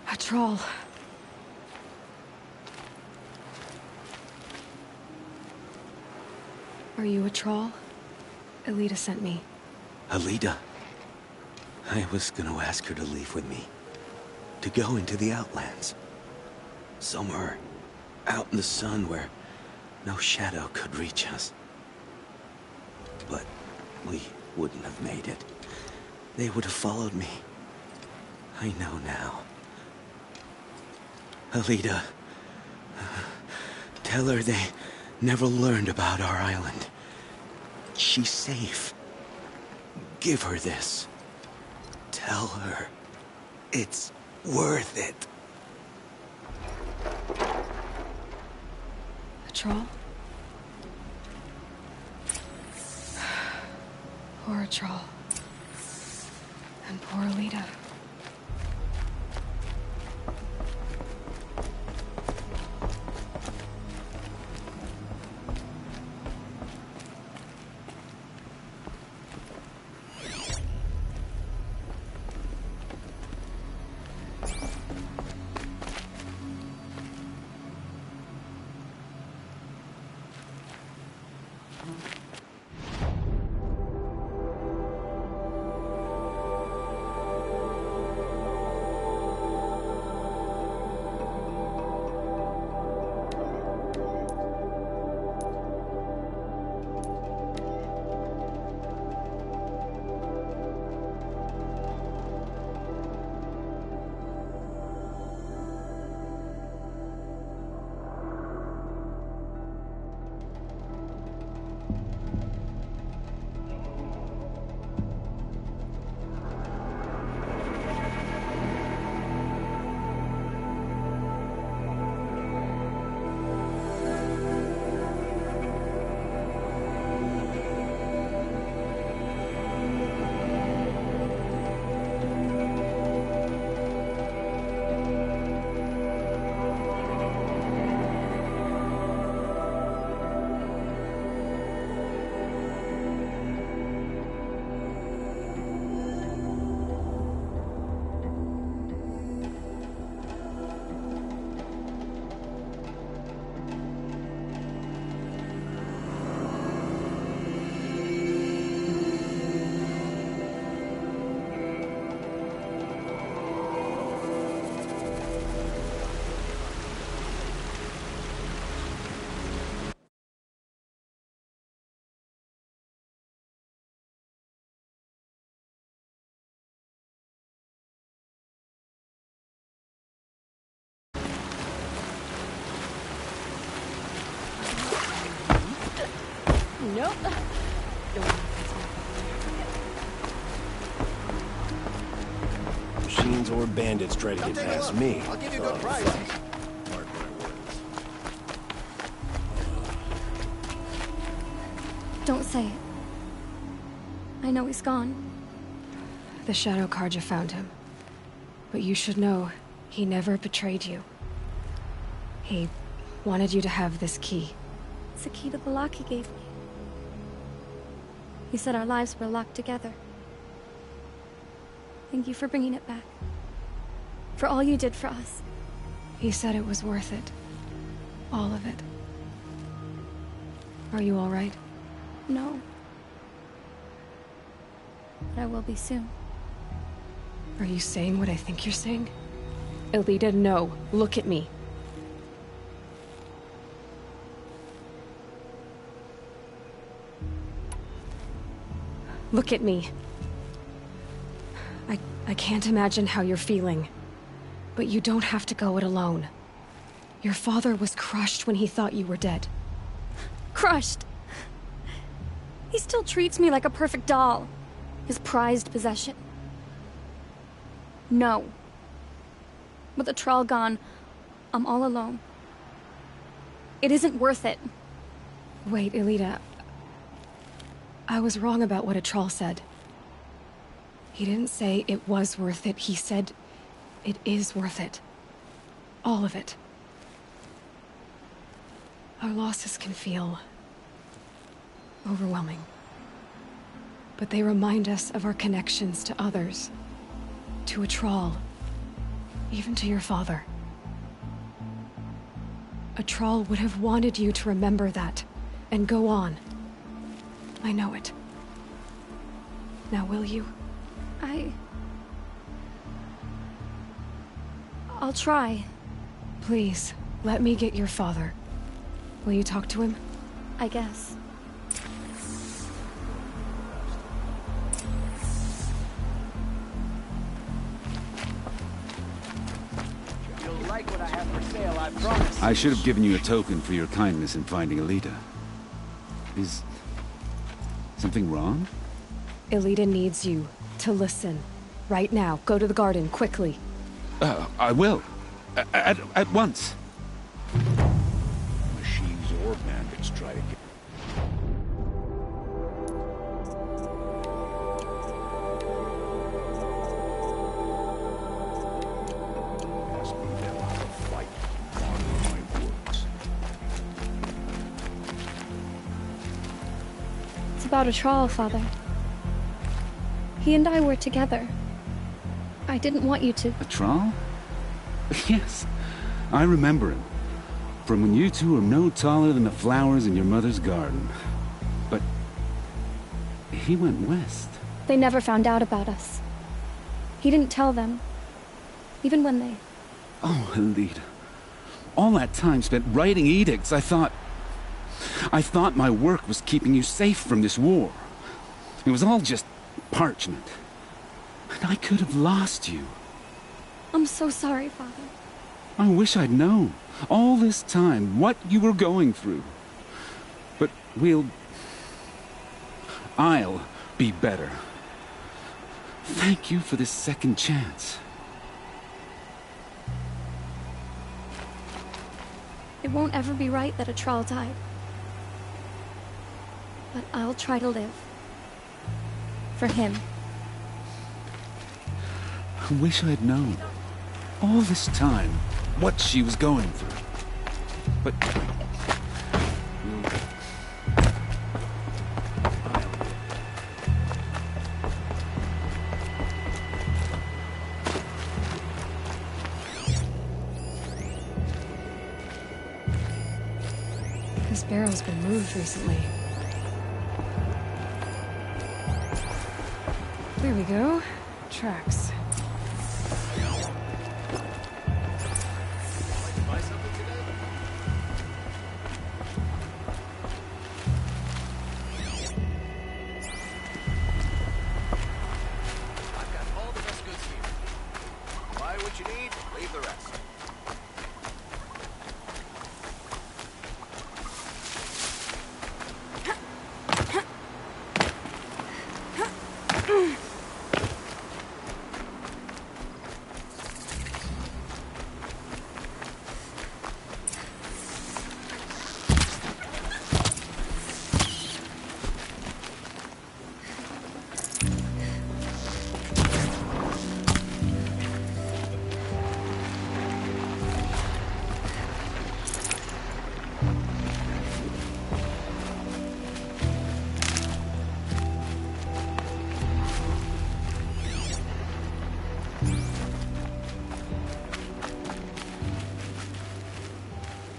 A Thrall. Are you a Thrall? Elita sent me. Alida. I was gonna ask her to leave with me. To go into the Outlands. Somewhere out in the sun where no shadow could reach us. But we wouldn't have made it. They would have followed me. I know now. Alida, tell her they never learned about our island. She's safe. Give her this. Tell her it's worth it. A troll? Poor troll. And poor Alida. Nope. Machines or bandits try to get past me. I'll give you a good price. Mark my words. Don't say it. I know he's gone. The Shadow Carja found him. But you should know, he never betrayed you. He wanted you to have this key. It's the key to the lock he gave me. He said our lives were locked together. Thank you for bringing it back. For all you did for us. He said it was worth it. All of it. Are you all right? No. But I will be soon. Are you saying what I think you're saying? Alida, no. Look at me. Look at me. I can't imagine how you're feeling. But you don't have to go it alone. Your father was crushed when he thought you were dead. Crushed? He still treats me like a perfect doll. His prized possession. No. With the Troll gone, I'm all alone. It isn't worth it. Wait, Alida. I was wrong about what a troll said. He didn't say it was worth it. He said it is worth it. All of it. Our losses can feel overwhelming. But they remind us of our connections to others. To a troll. Even to your father. A troll would have wanted you to remember that and go on. I know it. Now will you? I'll try. Please, let me get your father. Will you talk to him? I guess. You'll like what I have for sale, I promise. I should have given you a token for your kindness in finding Elita. Is something wrong? Elita needs you to listen. Right now, go to the garden, quickly. I will. At once. Machines or bandits try to get... Must be them how to fight. Mark my words. It's about a trial, Father. He and I were together. I didn't want you to... A trawl? Yes, I remember him. From when you two were no taller than the flowers in your mother's garden. But he went west. They never found out about us. He didn't tell them. Even when they... Oh, Elita. All that time spent writing edicts, I thought my work was keeping you safe from this war. It was all just parchment. And I could have lost you. I'm so sorry, Father. I wish I'd known, all this time, what you were going through. But I'll be better. Thank you for this second chance. It won't ever be right that a troll died. But I'll try to live. For him. I wish I'd known, all this time, what she was going through. But... This barrel's been moved recently. There we go. Tracks.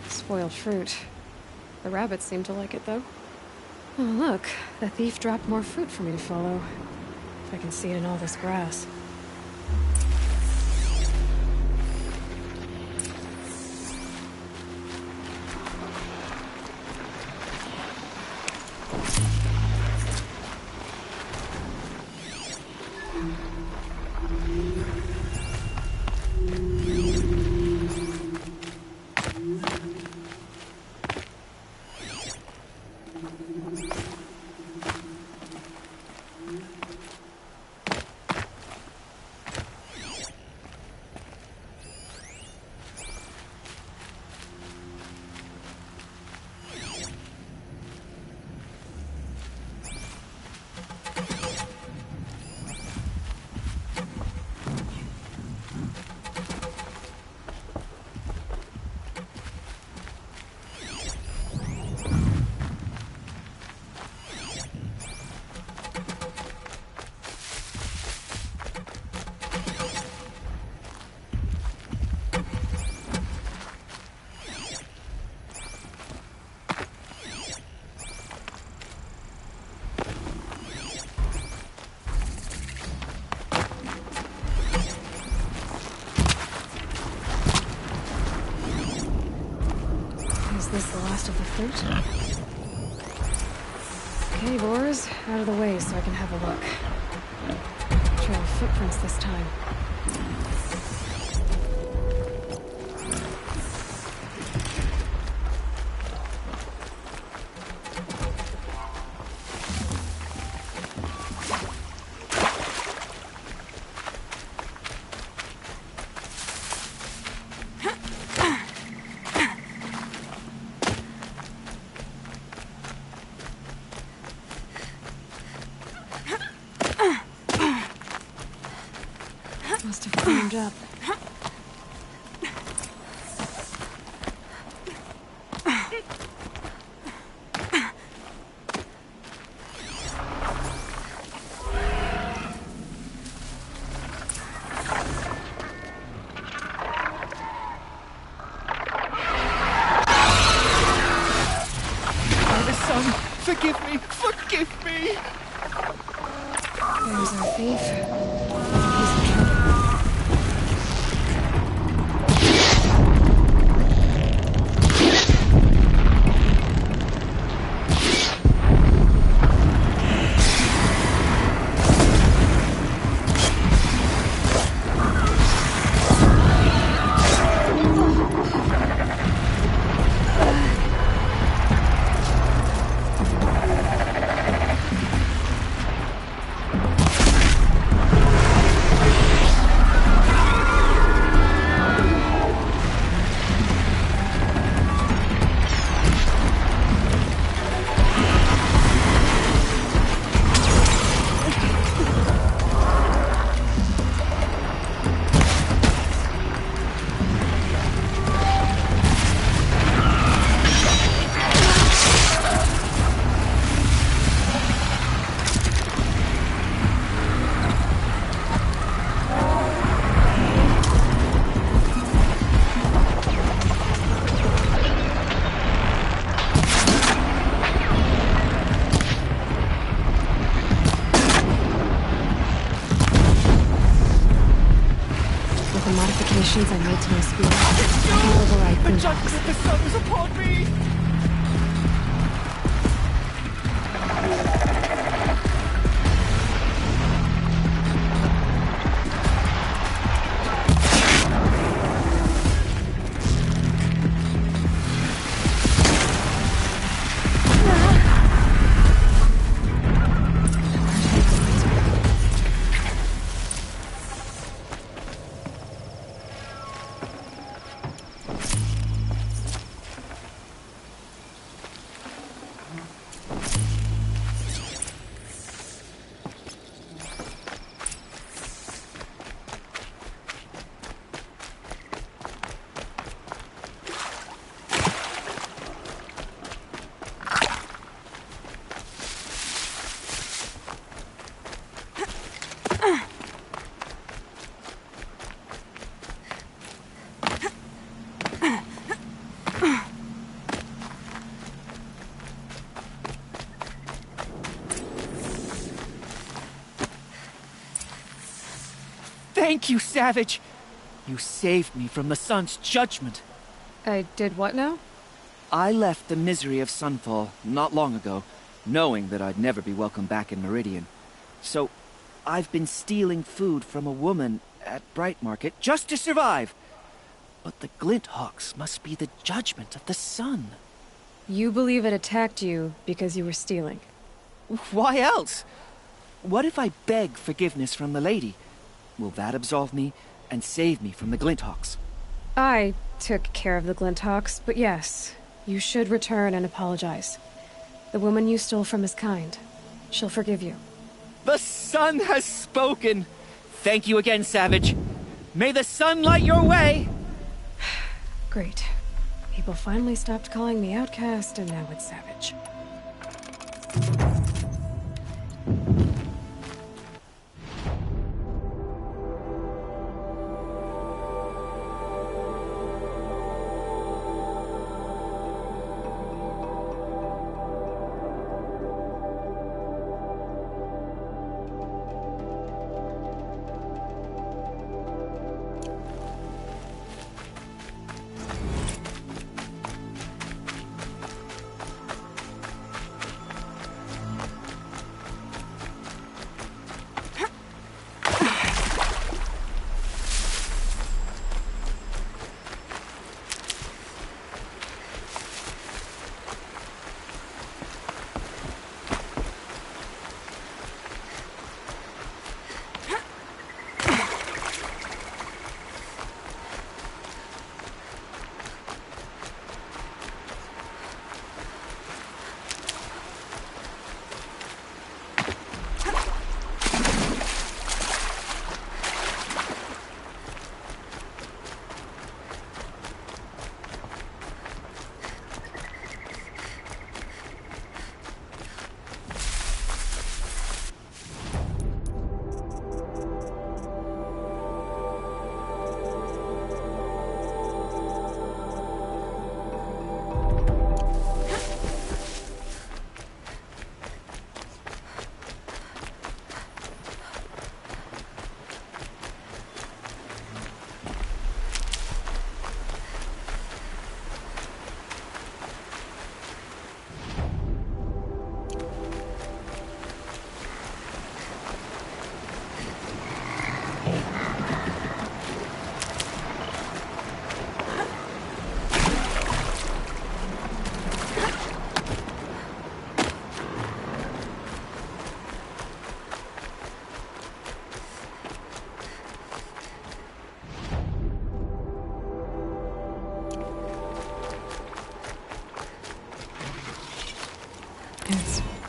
Spoiled fruit. The rabbits seem to like it, though. Oh, look. The thief dropped more fruit for me to follow. If I can see it in all this grass. this the last of the fruit? Okay, boars, out of the way so I can have a look. Trail of footprints this time. Must have climbed up. Father, son, forgive me! Forgive me! There's our thief. He's in trouble. The modifications I made to my spear, I can override The Glinthawks. judgment of the sun is upon me! Thank you, Savage! You saved me from the sun's judgment. I did what now? I left the misery of Sunfall not long ago, knowing that I'd never be welcome back in Meridian. So, I've been stealing food from a woman at Bright Market just to survive. But the Glinthawks must be the judgment of the sun. You believe it attacked you because you were stealing. Why else? What if I beg forgiveness from the lady? Will that absolve me and save me from the Glinthawks? I took care of the Glinthawks, but yes, you should return and apologize. The woman you stole from is kind. She'll forgive you. The sun has spoken! Thank you again, Savage. May the sun light your way! Great. People finally stopped calling me outcast, and now it's Savage.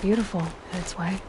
Beautiful in its way.